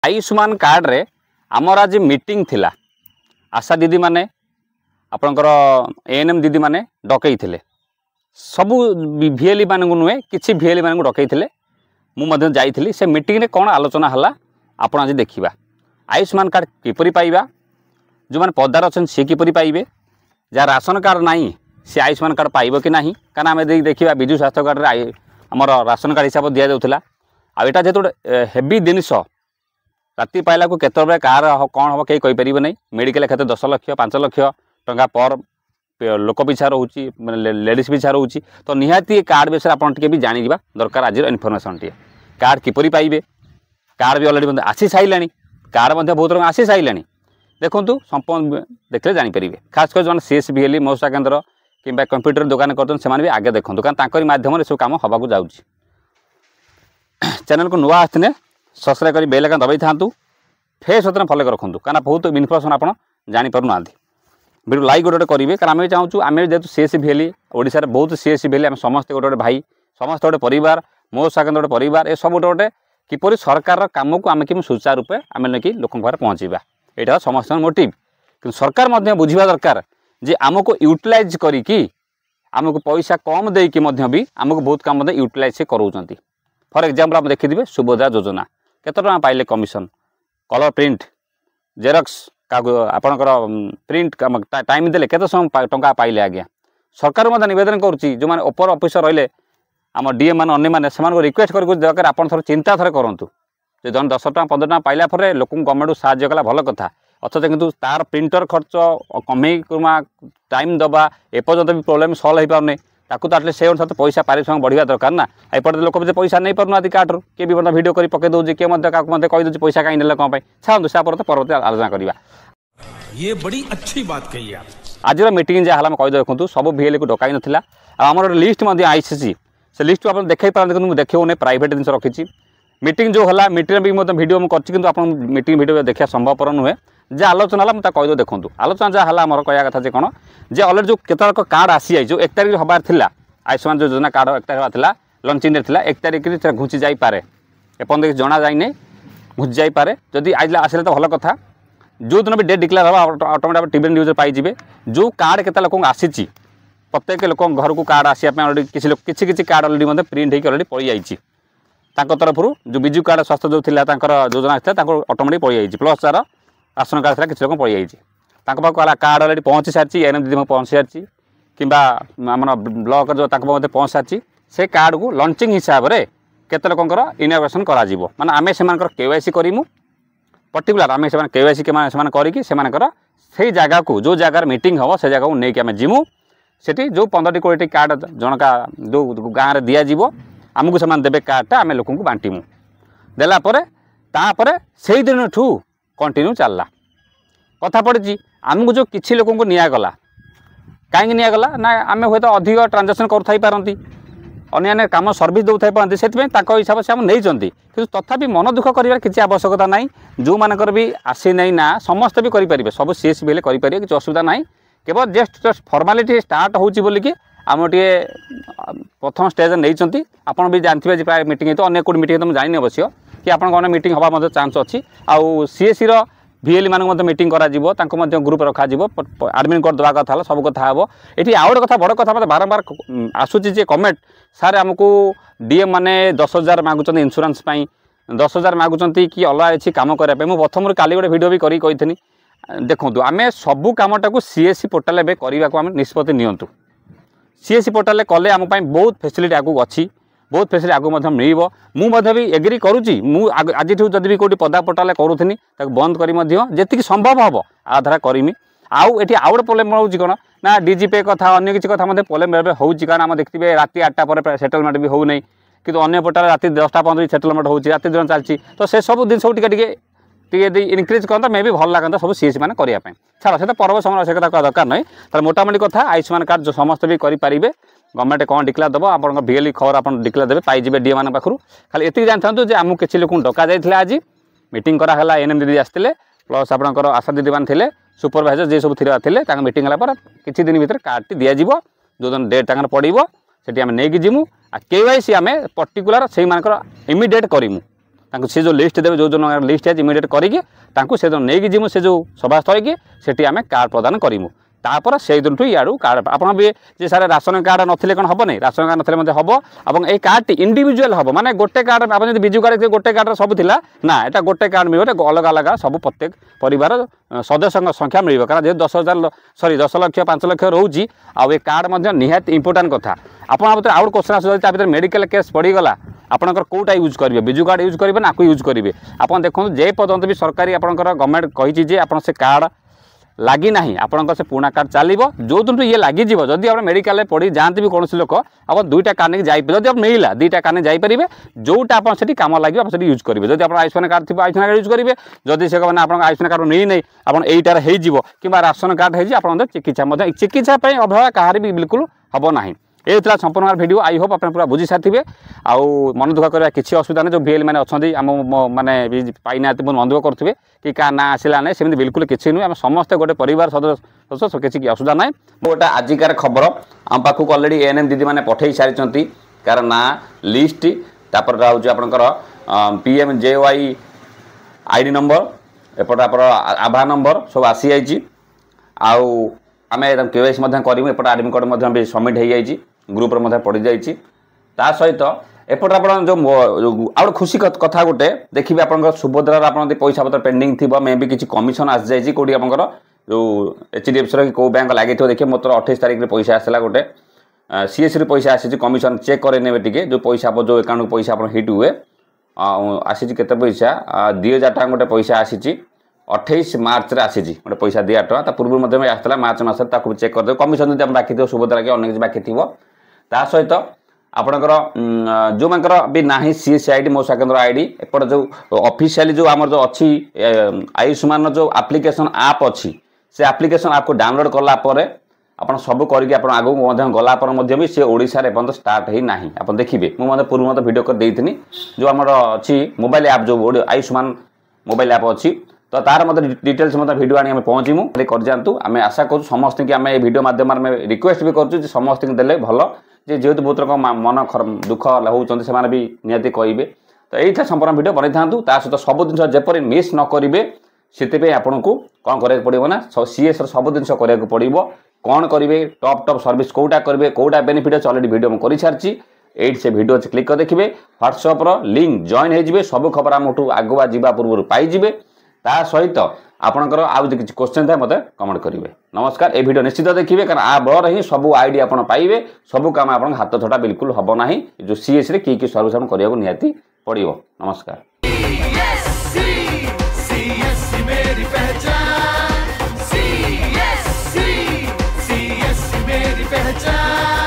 Ayushman card रे आमर आज मीटिंग थिला आशा दीदी माने आपणकर एएनएम दीदी माने डकई थिले सबू भिएलई मान नुहे कि भिएलई मान डकई थिले मुझे जाइली से मीटिंग रे कौन आलोचना है आपण आज देखा आयुष्मान कार्ड किपरि पाइबा जो मैंने पदार अच्छा सी किपरि पाइबे जहाँ राशन कार्ड नहीं सी आयुष्मान कार्ड पाइब कि नहीं कारण आम देखा विजु स्वास्थ्य कार्ड रे आमर राशन कार्ड हिसाब दि जाऊला आटा जेहतु गोटे हेवी जिनिस राति पाइला को केत कार कौन हम कहीं कहीपर नहीं मेडिकल क्षेत्र 10 लाख 5 लाख टंका पर लोक पिछा रोचे लेडीज पिछा रोचे तो निहाती कार्ड विषय आप भी जाना दरकार आज इनफर्मेशन टे कार्ड किपरि पाइबे कार्ड भी अलरेडी आसी सारा कार्ड बहुत रंग आसी सारा देखूँ संपूर्ण देखते जानीपर खासकर जो सीएसबीएल मौसा केन्द्र कि कंप्यूटर दुकान कर भी आगे देखूँ कारण मध्यम सब कम हवा जाऊँ चैनल को नुआ आसने सब्सक्राइब कर बेल आइकन दबाई था फेस होते फॉलो रखुँ कारण बहुत इनफर्मेशन आप जापर ना वीडियो लाइक गोटे करेंगे कारण आम चाहूँ आम जेहतु सीएसबीएल ओडिशा रे बहुत सीएसबीएल आम समस्त गोटे भाई समस्त गोटे परिवार मौसा केन्द्र गोटे परिवार ए सब गोटे किपरि सरकार काम को आम कि सुचारू रूपे आम नहीं लोक पहुँचा यहाँ समस्त मोटिव कि सरकार बुझा दरकार जे आमको यूटिलाइज करी आमको पैसा कम देकी भी आमको बहुत काम यूटिलाइज से कराऊँ फॉर एग्जांपल आप देखिए सुभद्रा योजना केत टका पाइले कमिशन कलर प्रिंट जेरक्स आपणकर प्रिंट टाइम देले केत समय टंका पाइले आज्ञा सरकार निवेदन करुच्ची जो मैंने ओपर ऑफिसर रहिले आम डीएम मान अन्य मैंने रिक्वेस्ट कर आप थोड़ा चिंता थे करूँ जो जन 10 टका 15 टका पाइला पर लोक गवर्नमेंट साहय कला भल कथा अथच किंतु तार प्रिंटर खर्च कमे टाइम दबा एपर्यंत भी प्रोब्लेम सल्व हो पाने ताकू तो से अनुसार तो पैसा पारिश्रमिक बढ़िया दरकार ना एपटे लोक भी पैसा नहीं पार कार्ड रू किए भी भिडियो कर पकई दूसरी किए कहीदे पैसा कहीं ना कौन छाड़ू से परवर्त आलोचना करवा ये बड़ी अच्छी बात कही आप आज मीटिंग जहाँ कही देखूँ सब भिएल को डकाई नाला आमर लिस्ट आईसी से लिस्ट आप देखा पारते कि देखने प्राइवेट जिन रखी मीटिंग जो है मीटिंग भी भिडियो कर मीटिंग भिडियो देखा संभवपर नुहे जे आलोचना है मुझे कहीदे देखूँ आलोचना जहाँ है मोर कह कथा कौन जे अलरेडी जो केतक कार्ड आसी जो 1 तारिख हबार था आयुष्मान जो योजना कार्ड 1 तारिख था लंचिंग था 1 तारिख घुंची जापे एपर्त जना जाए घुंची जापे जदि आज आसले तो भल कथा जो दिन भी डेट डिक्लेयर हम ऑटोमेटिक टीवी न्यूज पाइबे जो कार्ड केत लोक आसी प्रत्येक लोक घर को कार्ड आसापी किसी कार्ड अलरेडी प्रिंट होकर अलरेडी पड़ जाइए तरफ जो विजु कार्ड स्वास्थ्य जो था योजना था ऑटोमेटिक पड़ जाइए प्लस तार राशन कार्ड था किसी लोक पड़ जाइए कार्ड अलरेडी पहुँची सारी एनएम दीदी पहुँची सारी कि आम ब्लॉक जो पहुँच सारी से कार्ड को लंचिंग हिसाब से केत लोकर इनोग्रेसन कर आम से केवाईसी करूँ पर्टिकुलर आम से केवाईसी करके जगह को जो जगार मीटिंग हम से जगह को लेकिन आम जीमु से जो 15-20 कार्ड जनका जो गाँव में दिज्व आमको से देवे कार्डटा आम लोक बांटीमु देलापर से दिन ठू कंटिन्यू चलला कथा पड़ी आमको जो किसी लोक निगला कहीं निगला ना आम हे तो अधिक ट्रांजेक्शन करती अन्य कम सर्विस दौथा पारती से हिसाब से नहीं कि तथापि मन दुख कर किसी आवश्यकता ना जो मानकर भी आसी नहीं ना समस्त भी करेंगे सब सीएसबीएल करेंगे किसी असुविधा ना केवल जस्ट फॉर्मालिटी स्टार्ट होची बोली कि आम टे प्रथम स्टेज नहीं आपड़ भी जानते प्राय मीटिंग तो अन्य कोई मीटिंग तो जानी अवश्य कि आपन मीटिंग हवा चांस अच्छी आउ सीएससी भिएल मान मीटिंग कर ग्रुप रखा आडमिन कोड दवा कथा सब कथा हम ये आउ गोटे कथा बड़ कथा मतलब बारंबार आसूची कमेंट सार आमको डीएम मैंने 10,000 मागुंट इन्शुरांस 10,000 मागुंट कि अलग अच्छी कम करने मुझे प्रथम काली गोटे भिडियो भी करी देखूँ आम सबू कमटा को सीएससी पोर्टाल करने को निष्पत्ति नियंतु सीएससी पोर्टाल कले आम बहुत फैसिलिटी आगू अच्छी बहुत फैसिलिटी आगू मिल मुझे भी एग्री करुच्ची आज जब भी कौटी पदा पोर्टाल करूनी बंद कर संभव हम आधार करमी आउ ये आउ गोटे प्रोब्लेम रोचे कौन ना डीजीपे कथा अन्य किसी कथा प्रोब्लेम होगी कारण आम देखते राति 8टा पर सेटलमेंट भी होना कि अन्य पोर्टाल राति 10टा 15 सेटलमेंट होती राति दिन चलती तो से सब जिन इनक्रिज करता मे भी भल लगता सब सीएससी मैंने करने छाड़ से पर्व समय से कथा दरकार नहीं तर मोटामोटी कथा आयुष्मान कार्ड जो समस्त भी करेंगे गवर्नमेंट कौन डिक्लेयर दब आप भिएल खबर आप डिक्लेयर देते पाइबे डीए मान पाखु खाली ये जानते आमको किसी लोक डका जाइए आज मीटिंग कराला एनएम दीदी आसते प्लस आपंकर आशा दीदी मैंने थे सुपरभाइजर जी सब थे मीटिंग है किसी दिन भर कार्ड टी दिज्व जो दिन डेट तक पड़ो से नहीं जीमु आ केवाईसी आम पर्टिकुलर से इमिडिएट करूँ से जो लिस्ट देवे जो जन लिस्ट है इमिडिएट करके से नहीं जीमु से जो सभास्थल की सेठी आम कार्ड प्रदान करूँ तापर से दिन इू कार्ड आप भी जे सारे राशन कार्ड नथिले कौन हम नहीं राशन कार्ड नथिले हम और ये कार्ड इंडिविजुअल हम माने गोटे कार्ड आप बिजु कार्ड गोटे कार्ड सब थिला ना एटा गोटे कार्ड मिले अलग अलग सब प्रत्येक परिवार सदस्य संख्या मिल कारण जेहतु 10,000 सॉरी 10 लाख 5 लाख रोचे आउ ये कार्ड निहाती इंपोर्टाट कथा आप आउट क्वेश्चन आस मेडिकल केस पड़ीगला आपंकर कौटा यूज करेंगे बिजु कार्ड यूज करेंगे ना आपको यूज करेंगे आप देखो जे पर्यंत भी सरकारी आपंकर गवर्नमेंट कही आप से कार्ड लगी ना आपंकर से पुणा कार्ड चलो जो दिन ये लगी जदि आप मेडिकल पढ़ी जाती भी कौन लोक आप दुईटा कार्ड नहीं जाइए जब आप मिला दुईटा कार्ड नहीं जापरेंगे जोटा आप कम लगे आप यूज करेंगे जब आप आयुष्मान कार्ड थी आयुष्मान कार्ड यूज करेंगे जदि से आप आयुष्मान कार्ड नहीं नहीं आप यहीटार हो कि राशन कार्ड हो चिकित्सा चिकित्सा अभाव कहार भी बिल्कुल हम ना ये संपूर्ण वीडियो आई होप आप पूरा बुझी सारी आउ मन दुख करवा किसी असुविधा नहीं जो VL मैंने अच्छा आम मैंने पाई ना मन दुख करुवे कि क्या ना आसला ना सेमती बिल्कुल किसी नुहे आम समस्ते गोटे परिवार सदस्य किसी असुविधा ना गोटे आजिकार खबर आम पाखक अलरेडी ANM दीदी मैंने पठे सारी कार ना लिस्ट तापर हूँ आपंकर PMJY ID नंबर एपटे आप आधार नंबर सब आसी जाइए आउ आम KYC करूँ एपटे आडमिट कार्ड भी सबमिट हो जाइए ग्रुप पड़ जाइए सहित एपटे आप जो आउ खुशी कथा गोटे देखिए आप सुभद्रार आप पैसा पत्र पेंडिंग थी मे भी किसी कमिशन आसी जाइए कौटी आपंकर जो HDFC कौ बैंक लगे देखिए मोर 28 तारीख में पैसा आसला गोटे CSC पैसा आसी कमिशन चेक करे टे जो पैसा जो अकाउंट पैसा आप हिट हुए आसी केते पैसा 2000 टका गोटे पैसा आसी 28 मार्च रे आसी गोटे पैसा 2000 टका पूर्व आसला मार्च मस चेक करदे कमिशन जब बाकी सुभद्रा के अनेक बाकी थी सहित आपणकर जो मानकर भी ना CSC ID मौसा केन्द्र ID एपटे जो ऑफिशियली जो आमर जो अच्छी आयुष्मान जो एप्लिकेशन आप अच्छी से एप्लिकेशन आपको डाउनलोड कला आप सब करके आगू गला भी सी ओडिशा रे पर्यंत स्टार्ट ही ना आप देखिए मुझे पूर्व वीडियो कर देती जो आमर अच्छी मोबाइल ऐप जो आयुष्मान मोबाइल ऐप अच्छी तो तार मत डिटेल्स वीडियो आनी पहुँचमु कर जातु आम आशा कर समस्त की आम वीडियो माध्यम रिक्वेस्ट भी करूँ समस्त देले भल जेहेतु बहुत लोग मन दुख होती से भी निहती कहे तो यही संपूर्ण वीडियो बन था सहित सब जिन जपरी मिस न करेंगे से आपन को कौन करा पड़ो ना CS सब जिन कराया पड़ो कौन करेंगे टॉप सर्विस कौटा करेंगे कौटा बेनिफिट अच्छे अलरेडी वीडियो कर सारी एट से वीडियो क्लिक कर देखिए व्हाट्सएप लिंक जॉइन हो सब खबर आम आगुआ जावा पूर्व पाइबे ता सहित आपंकर आउ किसी क्वेश्चन था मतलब कमेंट करेंगे नमस्कार ये वीडियो निश्चित देखिए कारण आ बड़ ही सब आईडी आप पाइबे सब काम आप हाथ छटा बिल्कुल हम ना जो CS रे की सर्विस करने निहाती पड़ो नमस्कार मेरी पहचान